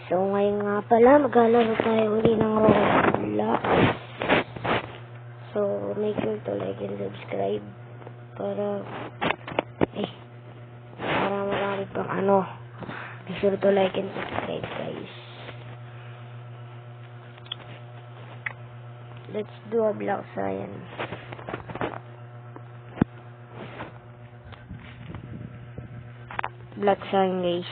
So, ngayon nga pala, maglalaro tayo uli ng Roblox. So, make sure to like and subscribe para marami pang make sure to like and subscribe, guys. Let's do a block science. Block science, guys.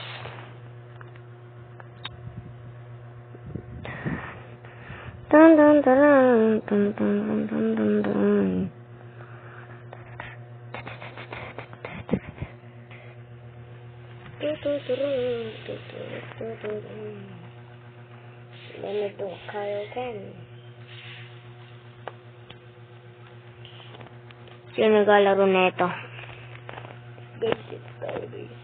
Dun dun dun dun dun dun dun dun. Ganito kayo Ken. Sino naglalaro nito? Basic tayo, guys.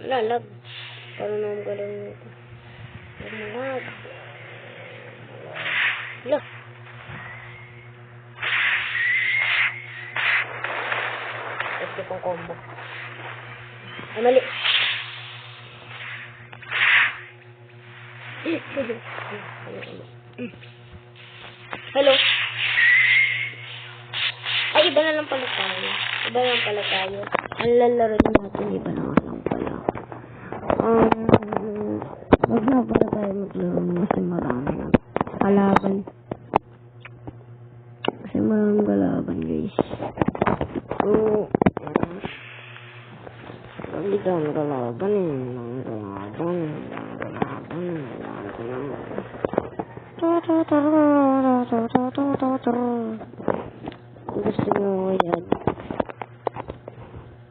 Lalag. Parang naman galang nito. Lalag. Look. Ito pong combo. Ay, mali. Hello. Ay, iba na lang pala tayo. Ang lalaro natin, iba na lang pala. Wag na pala tayo maglaro kasi marami na kalaban. Kasi maraming kalaban, guys. So, hindi ka ang kalaban eh.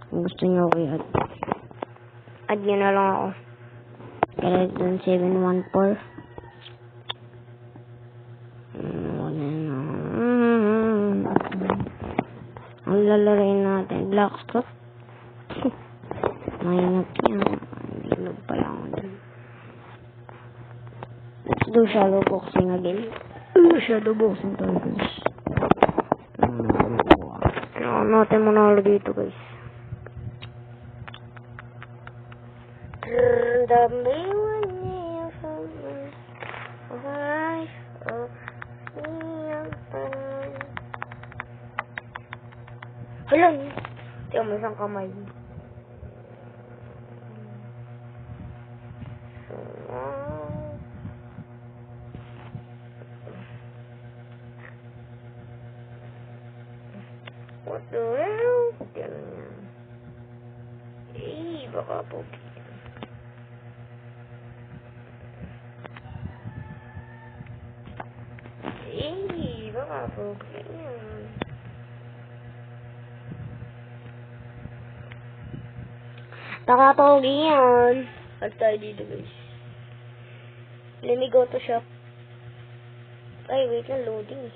Gusto nyo ko yan. Add nyo na lang ako. Kaya dun 714. Ang lalaroin natin. Blackstop. Mahinap yan. Hindi pala ako dun. Let's do shadow boxing again. Shadow boxing tayo, guys. Kailangan natin manalo dito, guys. The one year from life of hala, tiyo mo isang kamay. What the hell? Ganun yan. Baka po. Baka po. Nakapogi yan. At tayo dito, guys. Let me go to shop. Ay, wait lang, loading.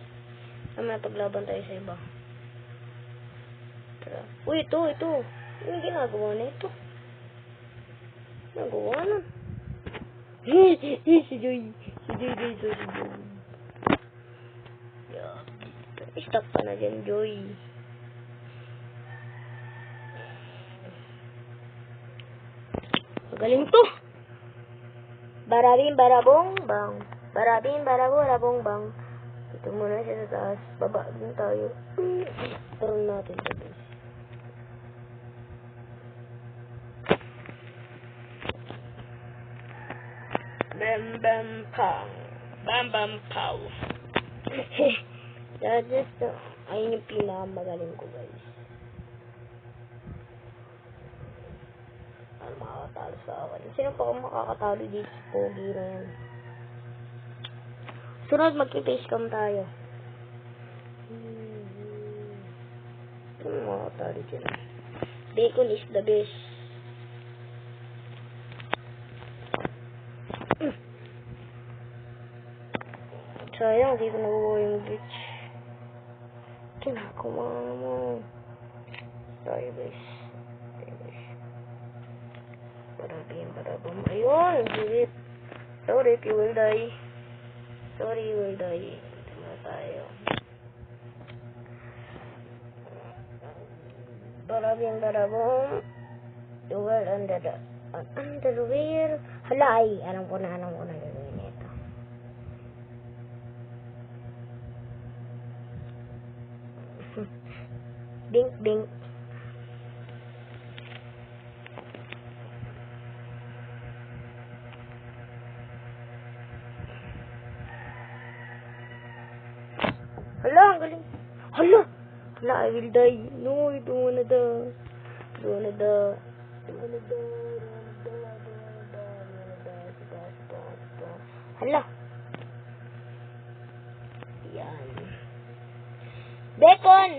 Mamaya paglaban tayo sa iba. Tara. Uy, ito. Yung ginagawa na ito. Nagawa na. Si Joy. Stop ka na dyan, Joy. Magaling to. Barabing barabong bang. Barabing barabong bang. Ito muna siya sa taas. Baba din tayo. Turun natin ito, guys. Bam bam pow. Bam bam pow. Ayun yung pinakamagaling ko, guys. Ano makakatalo sa akin? Sino pa kung makakatalo dito sa pogi na yan? Sunod, mag-facecam tayo. Sino makakatalo dyan? Bacon is the best. Sayang, di ko nakuha yung glitch. Kinakuha mo. Sorry, guys. Barabing. Ayun! Sorry, you will die. Ito na tayo. Barabing. The world under the underwear. Hala ay, alam ko na gagawin nito. Ding, ding. Hala, ang galing. Hala, I will die. No, I don't wanna die. Hala. Yan. Bacon.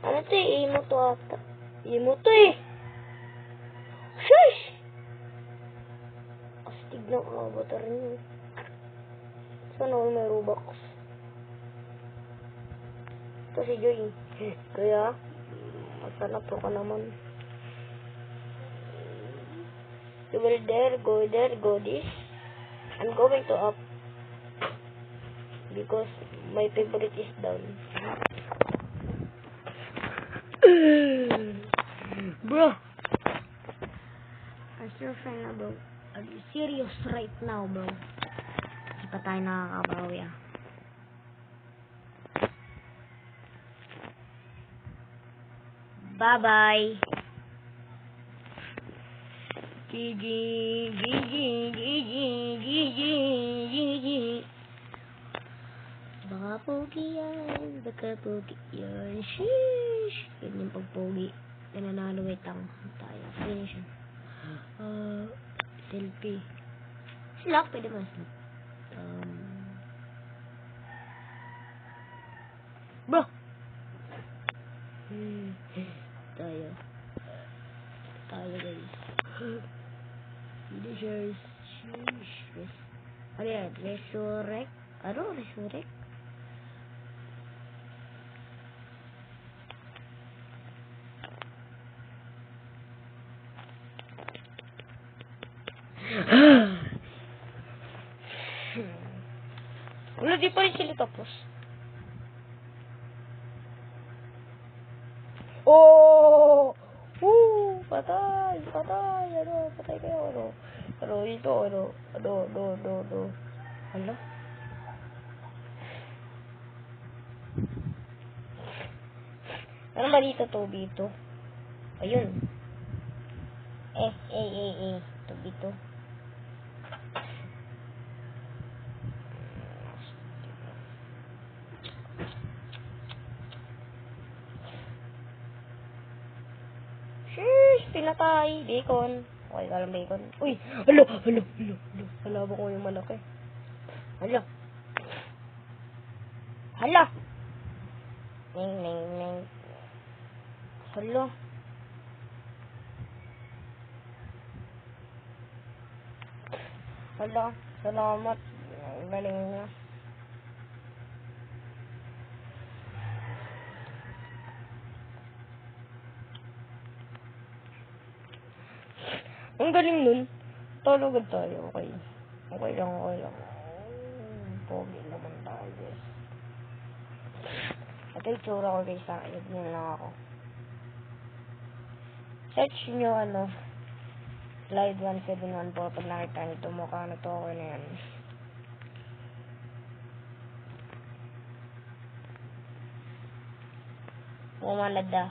Ano to eh? Imo to ata. Imo to eh. Shush! Astig ng avatar niyo. Sana all may Robux. Ito si Joy. Kaya, masana po ka naman. You will there, go this. I'm going to up. Because my favorite is down. Bro. I'm still fine na bro. Are you serious right now bro? Hindi pa tayo nakakabawi ah. Bye bye. GG. Baka pogi yan. Sheesh. Ganyan pag pogi. Nananalo wait lang tayo. Finish. Selfie. Slap, pwede ba slap? Bro! Tayo guys. Delicious. Sheesh. Ano yan? Resurrect? Ano? Resurrect? Wala, di pa rin sila tapos. Oh! Patay! Patay kayo, ito, Hala? Ano ba dito, Toby, ito? Ayun. Toby, ito. Sheesh! Pinatay! Bacon. Okay ka lang bacon. Uy! Hala ba ko yung malaki? Hala! Ning. Hala! Salamat. Galing niya. Ang galing nun. Talaga tayo. Okay lang. Pogi naman tayo, guys. Ito yung tsura ko, guys. Ayun nyo lang ako. Search nyo, Slide 1714. Pag nakita nito, mukha na to. Okay na yan. Womanada.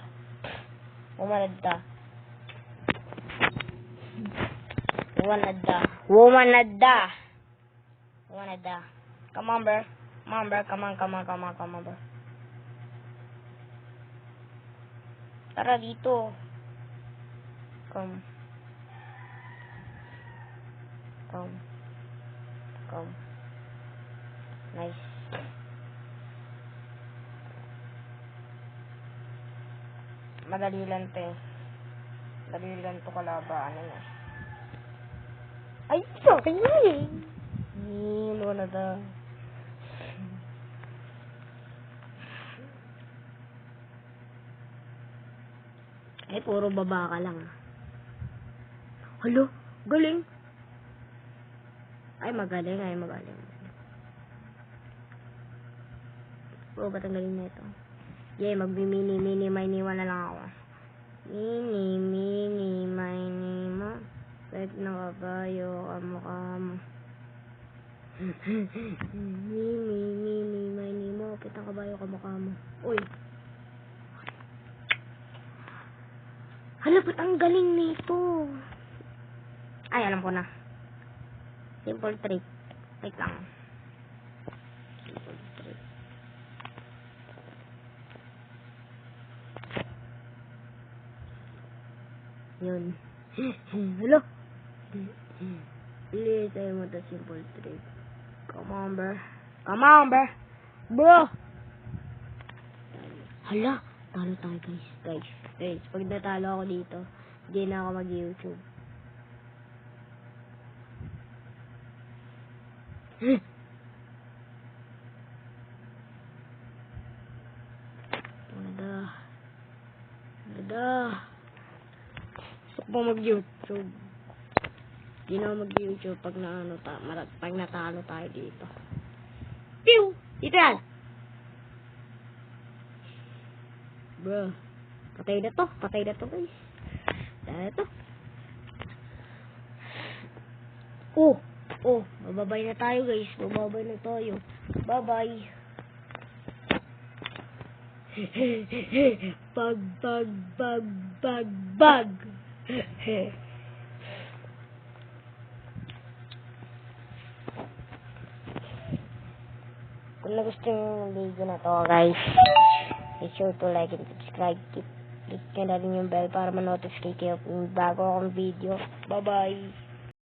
Come on, bro. Come on, bro. Tara dito. Come. Nice. Madali lang to kalaban. Ay, sorry. Wala na. Ay, puro baba ka lang. Halo, galing. Ay, magaling. Oo, ba't ang galing na ito? Yeah, magbi-mini, mini, mo na lang ako. Mini, mo. Kahit na kabayo, kamukha mo. Mini, mo. Kahit na kabayo, kamukha mo. Uy. Hala, ba't ang galing nito? Ay, alam ko na. Simple trick. Wait lang. Simple trick. Yun. Hello? Please, I want a simple trick. Come on, bro. Come on, bro. Bro! Hala, talo tayo, guys. Guys, pag natalo ako dito, hindi na ako mag-YouTube. Gusto ko mag-YouTube. Hindi na ako mag-YouTube pag pag natalo tayo dito. Pew! Dito yan! Bro, patay na to guys. Dahil to. Bababay na tayo guys. Bye-bye. Bag. Kung nagustuhan yung video na to guys, be sure to like and subscribe. Click nyo na rin yung bell para ma-notify kayo kung bago akong video. Bye-bye.